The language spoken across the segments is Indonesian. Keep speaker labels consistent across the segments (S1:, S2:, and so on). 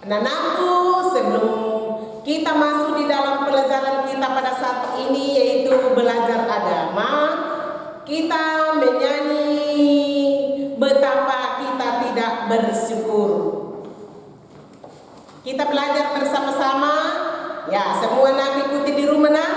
S1: Anak-anakku, sebelum kita masuk di dalam pelajaran kita pada saat ini, yaitu belajar agama, kita menyanyi betapa kita tidak bersyukur. Kita belajar bersama-sama. Ya, semua nak ikuti di rumah nak.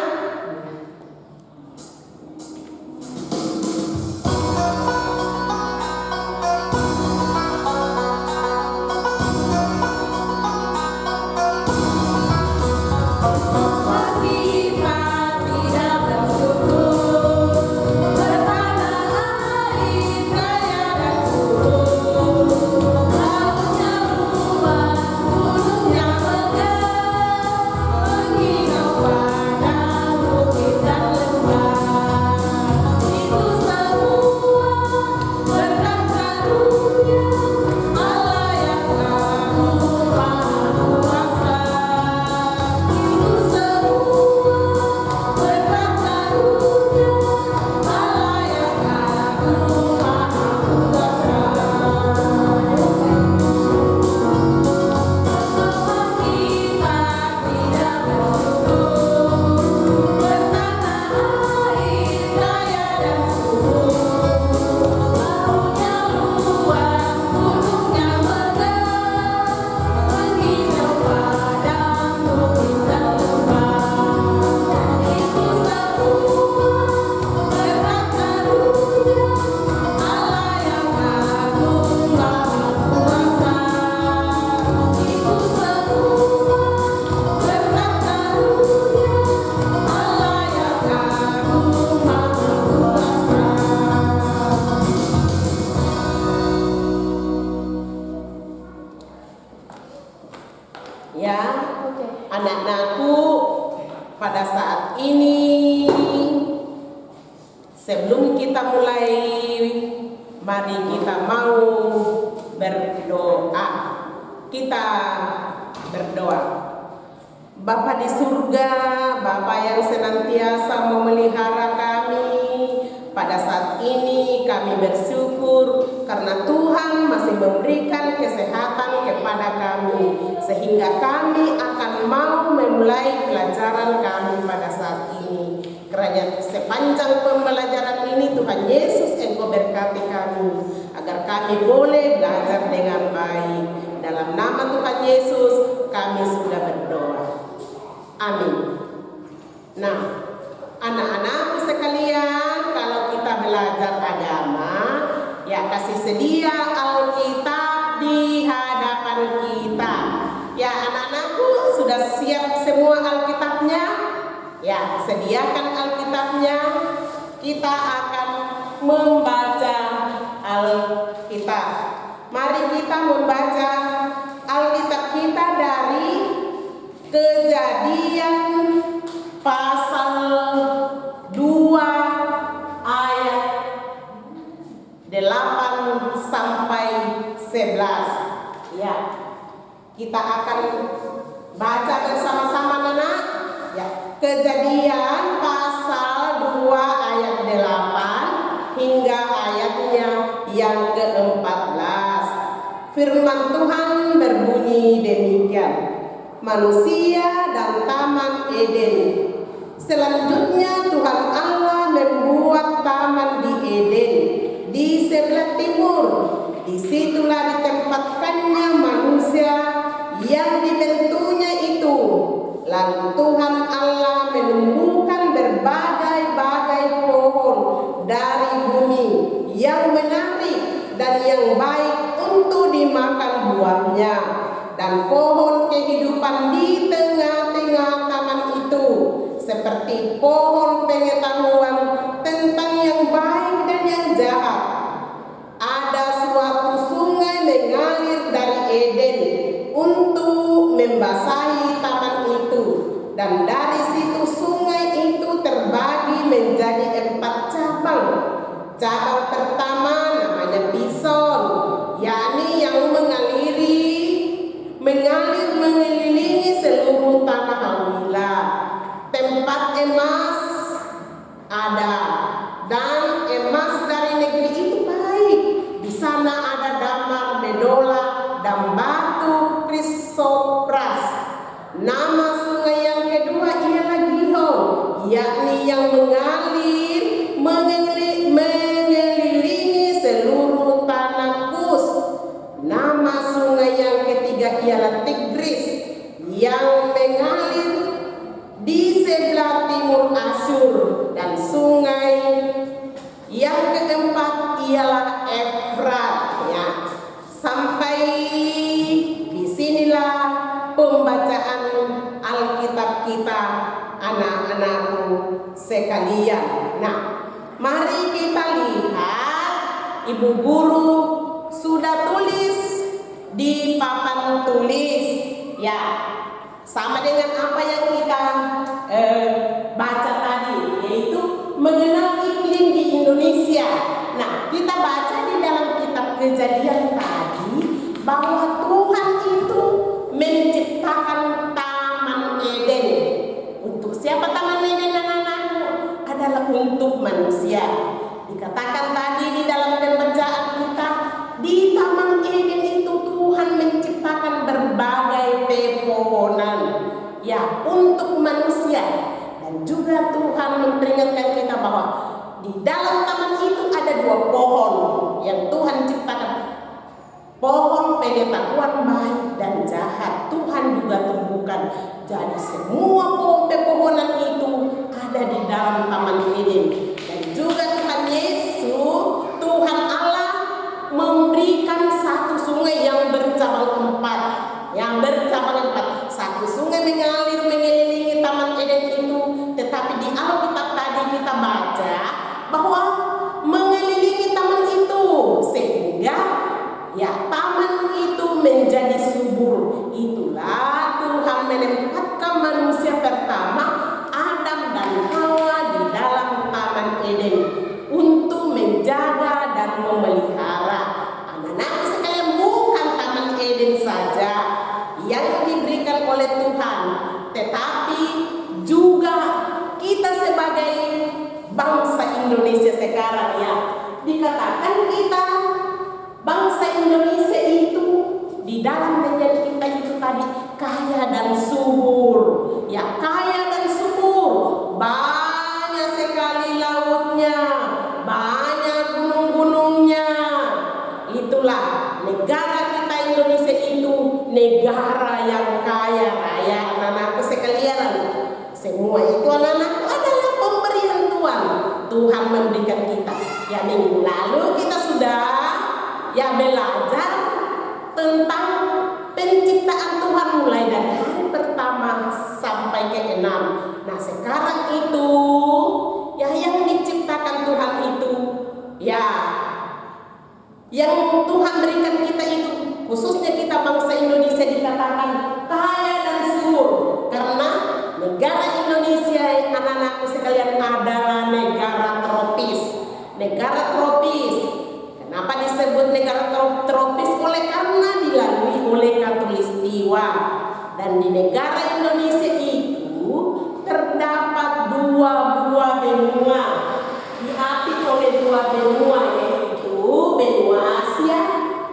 S1: Ya, anak-anakku, pada saat ini sebelum kita mulai, mari kita mau berdoa. Kita berdoa. Bapa di surga, Bapa yang senantiasa memelihara kami, pada saat ini kami bersyukur karena Tuhan masih memberikan kesehatan kepada kami, sehingga kami akan mau memulai pelajaran kami pada saat ini. Kiranya sepanjang pembelajaran ini Tuhan Yesus Engkau berkati kami, agar kami boleh belajar dengan baik. Dalam nama Tuhan Yesus kami sudah berdoa. Amin. Nah, anak-anak sekalian, kalau kita belajar agama, ya kasih sedia Alkitab di hadapan kita. Ya, anak-anakku sudah siap semua Alkitabnya? Ya, sediakan Alkitabnya. Kita akan membaca Alkitab. Mari kita membaca Alkitab kita dari Kejadian pasal 2 ayat 8 sampai 11. Ya, kita akan baca bersama-sama Nana. Ya, Kejadian pasal 2 ayat 8 hingga ayatnya yang ke-14. Firman Tuhan berbunyi demikian. Manusia dan Taman Eden. Selanjutnya Tuhan Allah membuat taman di Eden di sebelah timur. Disitulah ditempatkannya manusia yang ditentunya itu. Lalu Tuhan Allah menumbuhkan berbagai-bagai pohon dari bumi yang menarik dan yang baik untuk dimakan buahnya, dan pohon kehidupan di tengah-tengah taman itu, seperti pohon pengetahuan tentang yang baik dan yang jahat. Ada suatu sungai mengalir dari Eden untuk membasahi taman itu, dan dari situ sungai itu terbagi menjadi 4 cabang. Cabang pertama namanya Pison, yakni yang mengalir mengelilingi seluruh tanah Hawila. Tempat emas ada, dan emas dari negeri itu baik. Di sana ada damar, bedola, dan batu krisop Nama sungai yang kedua ialah Gihon, yakni yang mengalir mengelilingi seluruh tanah Kus. Nama sungai yang ketiga ialah Tigris, yang mengalir di sebelah timur Asyur. Dan sungai yang keempat ialah Efrat. Ya, sampai disinilah pembacaan Alkitab kita, anak-anakku sekalian. Nah, mari kita lihat, Ibu Guru sudah tulis di papan tulis, ya, sama dengan apa yang kita baca tadi, yaitu mengenal iklim di Indonesia. Nah, kita baca di dalam kitab Kejadian tadi bahwa Tuhan itu menciptakan Taman Eden. Untuk siapa Taman Eden, anak-anakku? Adalah untuk manusia. Dikatakan tadi di dalam pembacaan kita, di Taman Eden itu Tuhan menciptakan berbagai pepohonan, ya, untuk manusia. Dan juga Tuhan memperingatkan kita bahwa di dalam taman itu ada dua pohon yang Tuhan ciptakan. Pohon pengetahuan baik dan jahat Tuhan juga tumbuhkan. Jadi semua pohon pepohonan itu ada di dalam Taman Eden. Dan juga Tuhan Yesus, Tuhan Allah, memberikan satu sungai yang bercabang empat. Satu sungai mengalir mengelilingi Taman Eden itu. Tetapi di Alkitab tadi kita baca bahwa mengelilingi taman itu sehingga, ya, taman itu menjadi subur. Itulah Tuhan menempatkan manusia pertama, Adam dan Hawa, di dalam Taman Eden untuk menjaga dan memelihara. Anak-anak sekalian, bukan Taman Eden saja yang diberikan oleh Tuhan, tetapi juga kita sebagai bangsa Indonesia sekarang, ya, dikatakan kita bangsa Indonesia itu di dalam menjadi kita itu tadi kaya dan subur, ya, kaya dan subur. Banyak sekali lautnya, banyak gunung-gunungnya. Itulah negara kita Indonesia itu negara yang kaya raya, anak-anakku sekalian. Semua itu, anak-anakku, adalah pemberian Tuhan. Tuhan memberikan kita. Ya, minggu lalu kita sudah, ya, belajar tentang penciptaan Tuhan mulai dari hari pertama sampai ke-6. Nah, sekarang itu, ya, yang diciptakan Tuhan itu, ya, yang Tuhan berikan kita itu, khususnya kita bangsa Indonesia, dikatakan kaya dan subur. Karena negara Indonesia, anak-anakku sekalian, adalah negara tropis. Negara tropis. Kenapa disebut negara tropis? Karena dilalui oleh khatulistiwa. Dan di negara Indonesia itu terdapat dua buah benua. Diapit oleh dua benua, yaitu benua Asia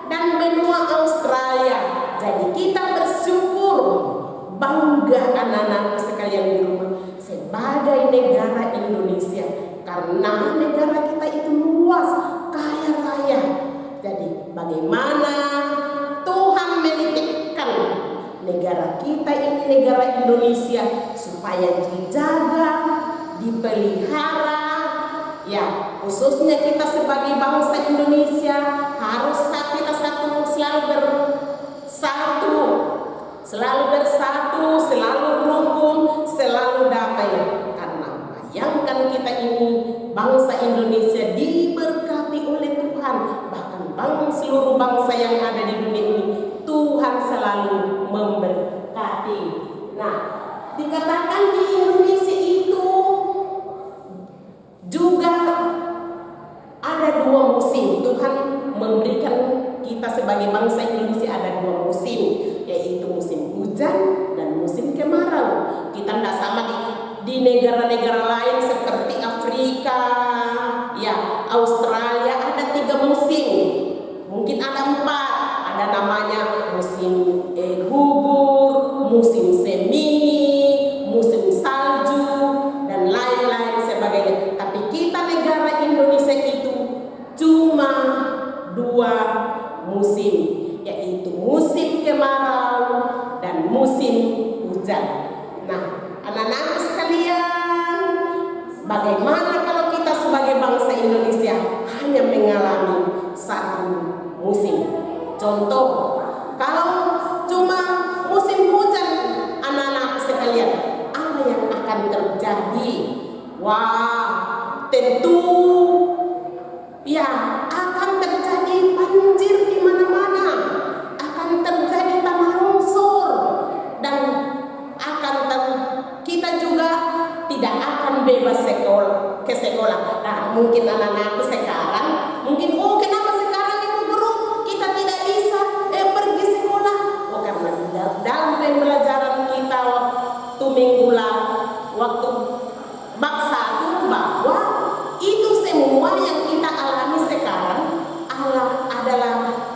S1: dan benua Australia. Jadi kita bersyukur, bangga anak-anak sekalian di rumah sebagai negara Indonesia, karena negara kita itu luas, kaya raya. Jadi bagaimana Tuhan menitipkan negara kita ini, negara Indonesia, supaya dijaga, dipelihara, ya, khususnya kita sebagai bangsa Indonesia harus kita selalu bersatu, selalu rukun, selalu damai. Karena bayangkan kita ini bangsa Indonesia diberkati oleh Tuhan, bahkan seluruh bangsa yang ada di dunia ini Tuhan selalu memberkati. Nah, dikatakan di Indonesia itu juga ada dua musim. Tuhan memberikan kita sebagai bangsa Indonesia ada dua musim, yaitu musim hujan dan musim kemarau. Kita tidak sama di negara-negara lain seperti Afrika, ya, Australia ada 3 musim. Mungkin ada 4. Ada namanya musim gugur, musim semi, Nah, anak-anakku sekalian, bagaimana kalau kita sebagai bangsa Indonesia hanya mengalami satu musim? Contoh, kalau cuma musim hujan, anak-anakku sekalian, apa yang akan terjadi? Wah, tentu ya akan terjadi banjir di mana-mana, akan terjadi tanah longsor, dan kita juga tidak akan bebas ke sekolah. Nah, mungkin anak-anakku sekarang mungkin, oh kenapa sekarang ibu guru kita tidak bisa pergi sekolah? Oh karena dalam pembelajaran kita waktu minggu lalu, waktu bab 1, bahwa itu semua yang kita alami sekarang adalah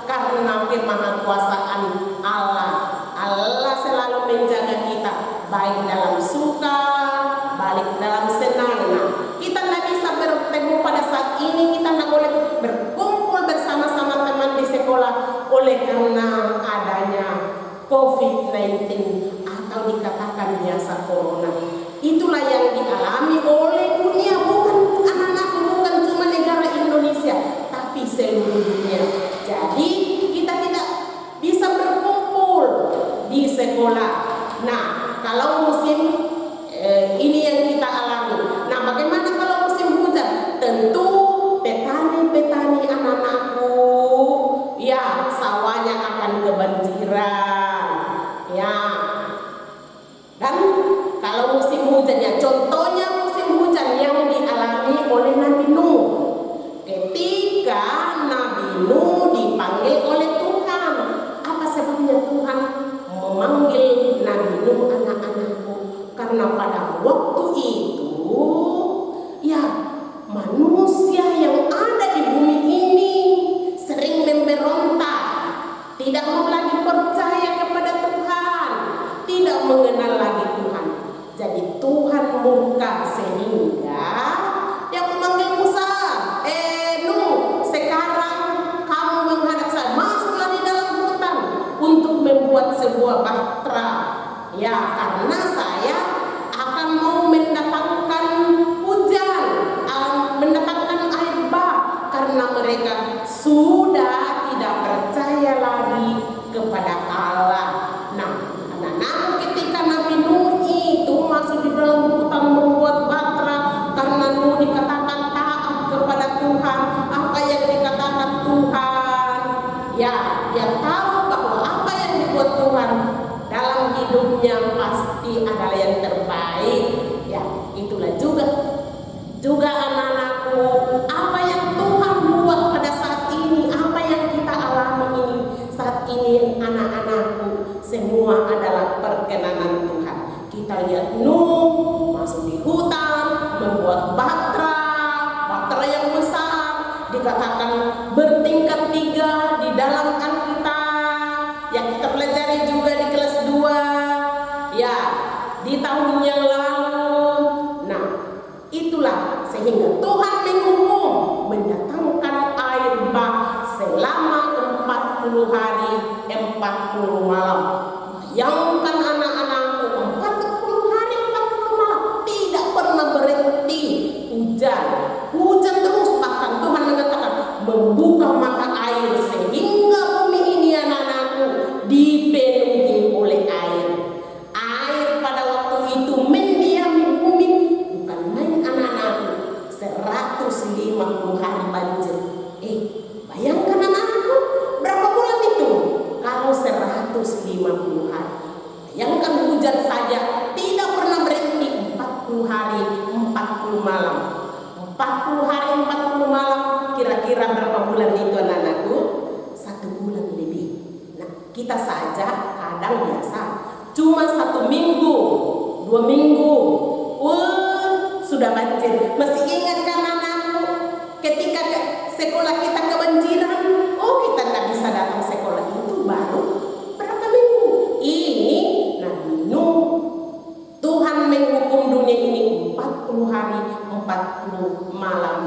S1: karena kemahakuasaan Allah. Allah selalu menjaga kita, baik dalam suka, baik dalam senang. Nah, kita tidak bisa bertemu pada saat ini, kita tidak boleh berkumpul bersama-sama teman di sekolah oleh karena adanya COVID-19 atau dikatakan biasa corona. Itulah yang dialami oleh dunia, bukan anak-anak, bukan cuma negara Indonesia, tapi seluruh dunia. Jadi kita tidak bisa berkumpul di sekolah. Nah, kalau musim ini yang kita alami. Nah, bagaimana kalau musim hujan? Tentu petani-petani anak-anakku, ya sawahnya akan kebanjiran. Ya. Dan kalau musim hujan, ya contohnya musim hujan yang dialami oleh Nabi Nuh. Ketika Nabi Nuh dipanggil oleh Tuhan, apa sebabnya Tuhan memanggil Nabi Nuh anak-anakku? Karena pada waktu itu, ya manusia yang ada di bumi ini sering memberontak, tidak mau lagi percaya kepada Tuhan, tidak mengenal lagi Tuhan. Jadi Tuhan murka sehingga dia memanggil Musa, Nuh, sekarang kamu menghadap saya, masuklah di dalam hutan untuk membuat sebuah bahtera. Ya, karena saya akan mau mendatangkan hujan, mendatangkan air bah, karena mereka sudah tidak percaya lagi kepada Allah. Nah, anak-anak, ketika Nabi Nuh itu masuk di dalam hutan membuat bahtera, karena Nuh dikatakan taat kepada Tuhan, apa yang dikatakan Tuhan, ya dia tahu bahwa apa yang dibuat Tuhan dalam hidupnya pasti adalah yang terbaik. Ya, itulah juga anak-anakku, apa yang Tuhan buat pada saat ini, apa yang kita alami ini saat ini, anak-anakku, semua adalah perkenanan Tuhan. Kita lihat Nuh masuk di hutan membuat bahtera yang besar, dikatakan bertingkat 3 di dalam Alkitab yang kita pelajari juga di kelas 2 ya di tahun yang lalu. Nah, itulah sehingga Tuhan menghukum mendatangkan air bah selama 40 hari 40 malam. Bayangkan anak-anakku, 40 hari 40 malam tidak pernah berhenti hujan terus, bahkan Tuhan mengatakan membuka mata air sehingga bumi ini, anak-anakku, dipenuhi oleh air. Air pada waktu itu mendiami bumi, bukan main anak-anakku, 150 hari banjir. Bayangkan anak-anakku, berapa bulan itu? Kalau 150 hari, bayangkan hujan saja tidak pernah berhenti 40 hari 40 malam. 40 hari 40 malam, kira-kira berapa bulan itu anak-anakku? 1 bulan lebih. Nah, kita saja kadang biasa cuma 1 minggu, 2 minggu, sudah banjir. Masih ingat kan anak-anakku ketika sekolah kita kebanjiran? Kita tidak bisa datang sekolah, itu baru berapa minggu. Ini Nabi Nuh, Tuhan menghukum dunia ini 40 hari 40 malam,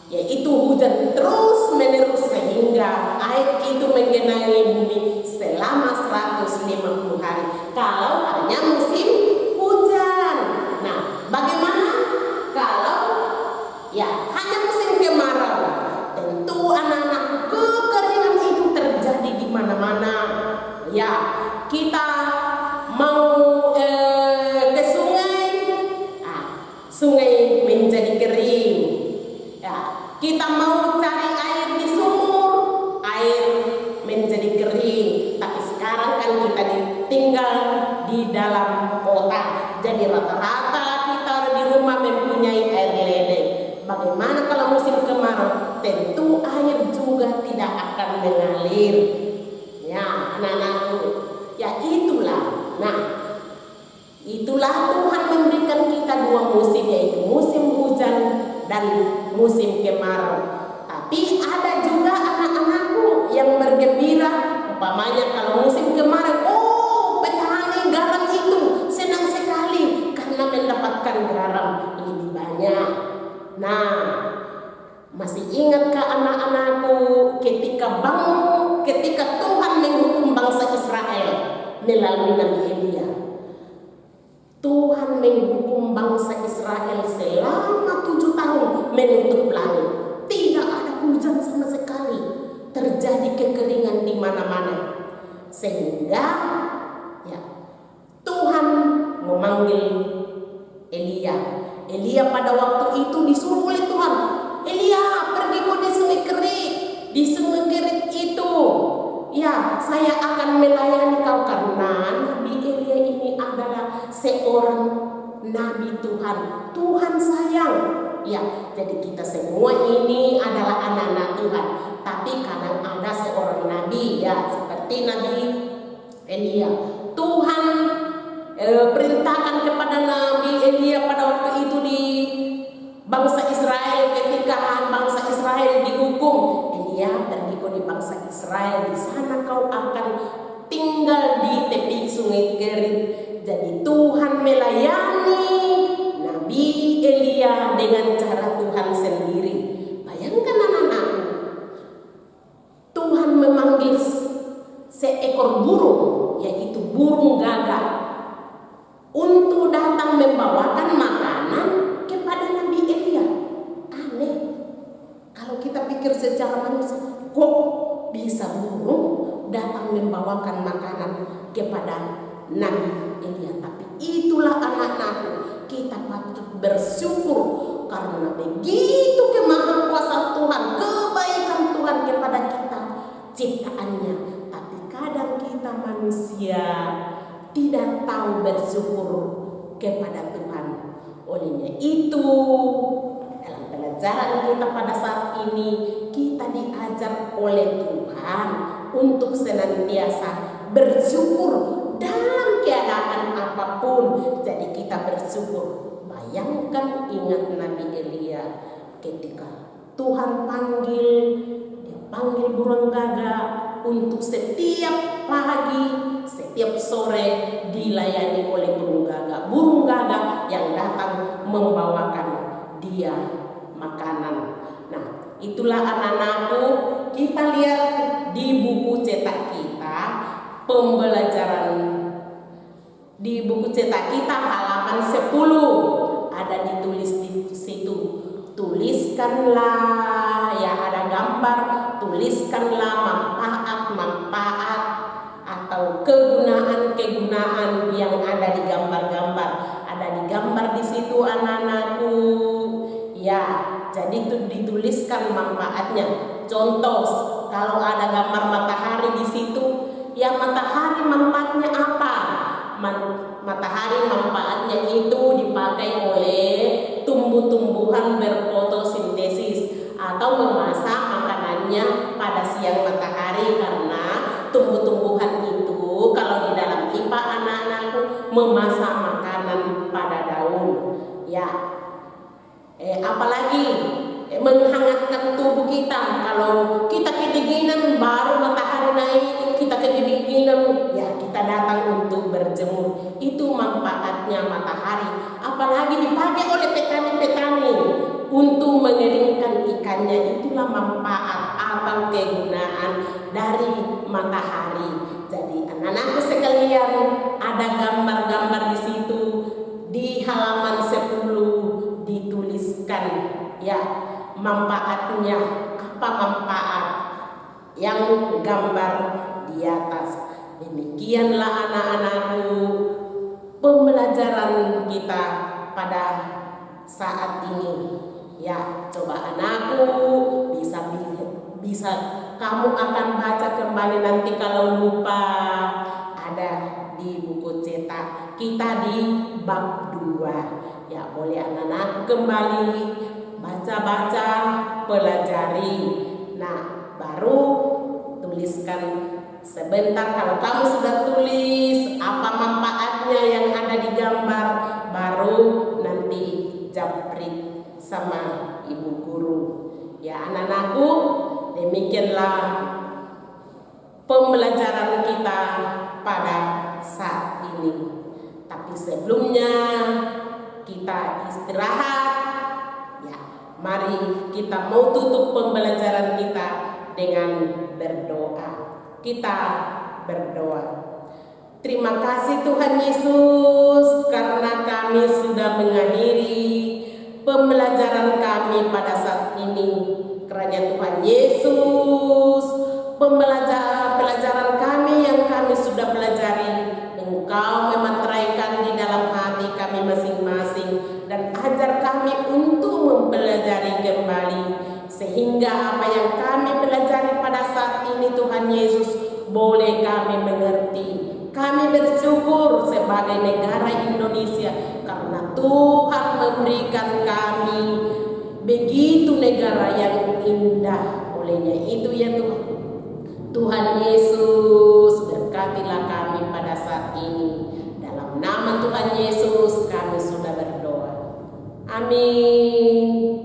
S1: yaitu hujan terus menerus sehingga air itu menggenangi bumi selama 150 hari. Kalau hanya musim mau cari air di sumur, air menjadi kering. Tapi sekarang kan kita tinggal di dalam kota, jadi rata-rata kita di rumah mempunyai air lele. Bagaimana kalau musim kemarau? Tentu air juga tidak akan mengalir. Ya, anak-anakku, ya itulah. Nah, itulah Tuhan memberikan kita dua musim, yaitu musim hujan dan musim kemarau. Tapi ada juga anak-anakku yang bergembira, umpamanya kalau musim kemarau, petani garam itu senang sekali karena mendapatkan garam lebih banyak. Nah, masih ingatkah anak-anakku ketika Tuhan menghukum bangsa Israel melalui Nabi Elia? Tuhan menghukum bangsa Israel selama 7 tahun menutup langit. Tidak ada hujan sama sekali. Terjadi kekeringan di mana-mana. Sehingga ya, Tuhan memanggil Elia. Elia pada waktu itu disuruh oleh Tuhan, Elia, pergi kau di sungai Kerit. Di sungai Kerit itu, ya, saya akan melayani kau karena Nabi Elia ini adalah seorang nabi Tuhan. Tuhan sayang. Ya, jadi kita semua ini adalah anak-anak Tuhan. Tapi kadang ada seorang nabi, ya, seperti Nabi Elia. Tuhan perintahkan kepada Nabi Elia pada waktu itu di bangsa Israel, ketika bangsa Israel dihukum, Elia, pergi kau di bangsa Israel, di sana kau akan tinggal di tepi sungai Kerit. Jadi Tuhan melayani Nabi Elia dengan cara Tuhan sendiri. Bayangkan anak-anakku, Tuhan memanggil seekor burung, yaitu burung gagak, untuk datang membawakan makanan kepada Nabi Elia. Aneh. Kalau kita pikir secara manusia, kok bisa burung datang membawakan makanan kepada Nabi Elia? Tapi itulah anak-anakku, kita patut bersyukur karena begitu kemahakuasaan Tuhan, kebaikan Tuhan kepada kita, ciptaannya. Tapi kadang kita manusia tidak tahu bersyukur kepada Tuhan. Olehnya itu, dalam pelajaran kita pada saat ini, kita diajar oleh Tuhan untuk senantiasa bersyukur dalam keadaan apapun. Jadi kita bersyukur. Bayangkan, ingat Nabi Elia ketika Tuhan panggil, dia panggil burung gagak untuk setiap pagi, setiap sore dilayani oleh burung gagak yang datang membawakan dia makanan. Nah, itulah anak-anakku, kita lihat di buku cetak kita, pembelajaran di buku cetak kita halaman 10 ada ditulis di situ, tuliskanlah, ya, ada gambar, tuliskanlah manfaat atau kegunaan yang ada di gambar-gambar. Ada di gambar di situ anak-anakku. Ya, jadi itu dituliskan manfaatnya. Contoh, kalau ada gambar matahari di situ, ya, matahari manfaatnya apa? Matahari manfaatnya itu dipakai oleh tumbuh-tumbuhan berfotosintesis atau memasak makanannya pada siang matahari, karena tumbuh-tumbuhan itu kalau di dalam IPA anak-anakku memasak makanan pada daun. Ya, apalagi menghangatkan tubuh kita. Kalau kita kedinginan baru matahari naik, kita kedinginan, ya, kita datang untuk berjemur. Itu manfaatnya matahari. Apalagi dipakai oleh petani-petani untuk mengeringkan ikannya. Itulah manfaat atau kegunaan dari matahari. Jadi anak-anakku sekalian, ada gambar-gambar di situ di halaman 10 dituliskan, ya, manfaatnya apa, manfaat yang gambar di atas. Demikianlah anak-anakku pembelajaran kita pada saat ini. Ya, coba anakku bisa kamu akan baca kembali nanti kalau lupa, ada di buku cetak kita di bab 2. Ya, boleh anak-anakku kembali baca-baca, pelajari. Nah, baru tuliskan sebentar. Kalau kamu sudah tulis apa manfaatnya yang ada di gambar, baru nanti japri sama ibu guru. Ya anak-anakku, demikianlah pembelajaran kita pada saat ini. Tapi sebelumnya kita istirahat. Ya, mari kita mau tutup pembelajaran kita dengan berdoa. Kita berdoa. Terima kasih Tuhan Yesus karena kami sudah mengakhiri pembelajaran kami pada saat ini. Kerana Tuhan Yesus, pelajaran kami yang kami sudah pelajari, Engkau memateraikan di dalam hati kami masing-masing dan ajar kami untuk mempelajari kembali, sehingga apa yang kami pelajari pada saat ini Tuhan Yesus boleh kami mengerti. Kami bersyukur sebagai negara Indonesia karena Tuhan memberikan kami begitu negara yang indah. Olehnya itu ya Tuhan. Tuhan Yesus, berkatilah kami pada saat ini. Dalam nama Tuhan Yesus kami sudah berdoa. Amin.